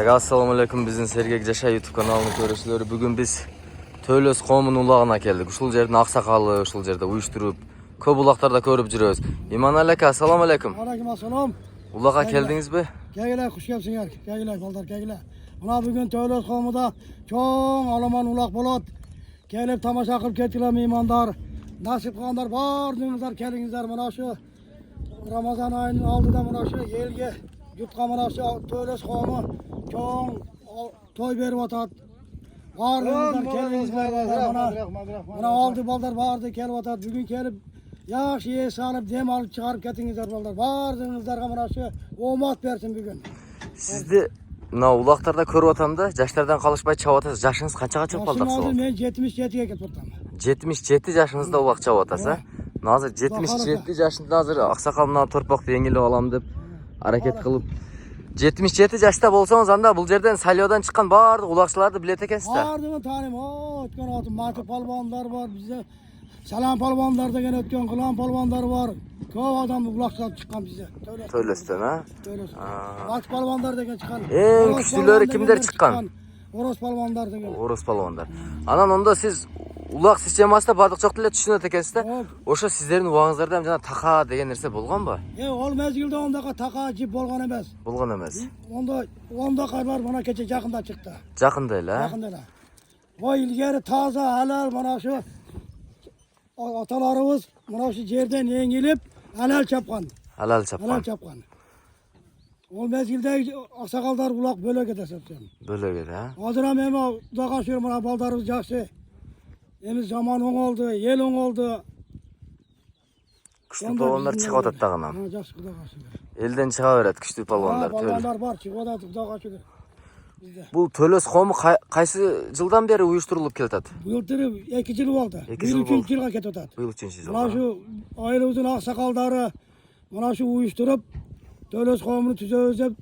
Assalamu alaikum, bizning Sergek Jasha YouTube kanalını ko'rishlar. Bugun biz Töölös qo'mining ulog'ina keldik. Uşul yerni aqsaqali, uşul yerda uyushtirib, ko'p uloqlarda ko'rib juramiz. Iman aka, assalomu alaykum. Alaykum assalom. Uloqqa keldingizmi? Kelinglar, xush kelibsizlar. Kelinglar, baldar, kelinglar. Mana bugun Töölös qo'mida cho'ng olomon uloq bo'ladi. Kelib tomosha qilib ketinglar mehmonlar. Nasib qilganlar bordingizlar, kelingizlar. Mana shu Ramazon oyining oldida mana shu yelga yurtqa mana shu Töölös qo'mi cho'ng to'y berib o'tadi. Bordingizlar, kelingizlar. Mana oldi baldar bordi, kelib o'tadi. Bugun kelib yaxshi yes olib, dem olib chiqarib ketingizlar baldar. Bordingizlarga mana shu omad bersin bugun. Sizni na uloqlarda ko'rib o'tamda, yoshlardan qolishmay chavatasiz. Yoshingiz qanchaga chiqib qoldi? Men 77 ga kelib o'taman. 77 yoshingizda uloq chavatasiz. Hozir 77 yoshingizda hozir aqsaqaldan torpoqni yengilib olam deb harakat qilib 77 yoshda bo'lsangiz, anda bu yerdan Salyodan chiqqan barcha uloqchilarni bilet ekansizlar. Bardimi taniyman. O'tgan otim Mati polvonlar bor, bizda Salom polvonlar degan o'tgan Qulon polvonlar bor. Ko'p odam uloqchilar chiqqan bizda. Töölösdan, ha? Töölös. Mati polvonlar degan chiqqan. Eng kuchlilari kimlar chiqqan? O'ros polvonlar degan. O'ros polvonlar. Anan onda siz uloq sistemasida barliq cho'qtilar tushunat ekansizlar. O'sha sizlarning vaqtingizlarda ham jana taqa degan narsa bo'lganmi? Ol mezgilda ondaqa taqa jib bo'lgan emas. Bo'lgan emas. Onda qarlar mana kecha yaqinda chiqdi. Yaqindaylar. Yaqindalar. Voy ilgari toza halal mana shu otalarimiz mana shu yerdan yengilib halal chapgan. Halal chapgan. Halal chapgan. Ol mezgilda oqsoqollar uloq bo'lak edasizlar. Bo'lak edi, ha? Hozir ham uzoqqa shu mana baldarimiz yaxshi. Endi zamon o'ng'oldi, yel o'ng'oldi. Kuchli polvonlar chiqyotadi tag'in ham. Ha, yaxshi xudoga shukr. Eldan chiqaveradi kuchli polvonlar. Polvonlar bor, chiqyotadi xudoga shukr. Bu Töölös qo'mi qaysi yildan beri uyushtirilib keladi? Bu yil 2 yil bo'ldi. 3 yilga ketadi. Bu yil 3-yil. Mana shu oilamizning oqsoqollari mana shu uyushtirib Töölös qo'mini tuzab,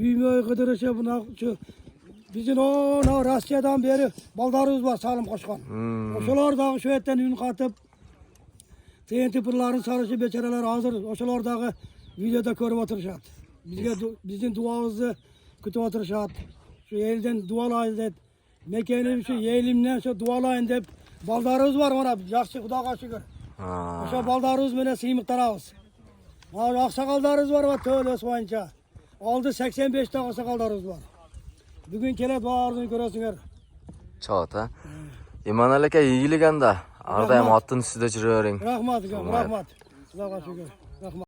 uymoy qidirishib, buna shu bizning o Rossiyadan beri baldarimiz bor, Salim qo'shgan. O'shalardagi shu yerdan un qatib tentipirlarni sarishi bechoralar hozir o'shalardagi videoda ko'rib o'tirishadi. Bizning duomizni kutib o'tirishadi. Shu eldan duolayın deb, mekanim shu yelimdan shu duolayın deb baldarimiz bor mana, yaxshi xudoga shukr. O'sha baldarimiz bilan siymiqtaramiz. Mana oqsoqollarimiz bor va Töölös bo'yicha. Oldi 85 ta oqsoqollarimiz bor. Bugun kelib borni ko'rasizlar. Chot, ha? Iman aka yigiliganda, har doim otning ustida juravering. Rahmat, rahmat. Xudoga shukr. Rahmat.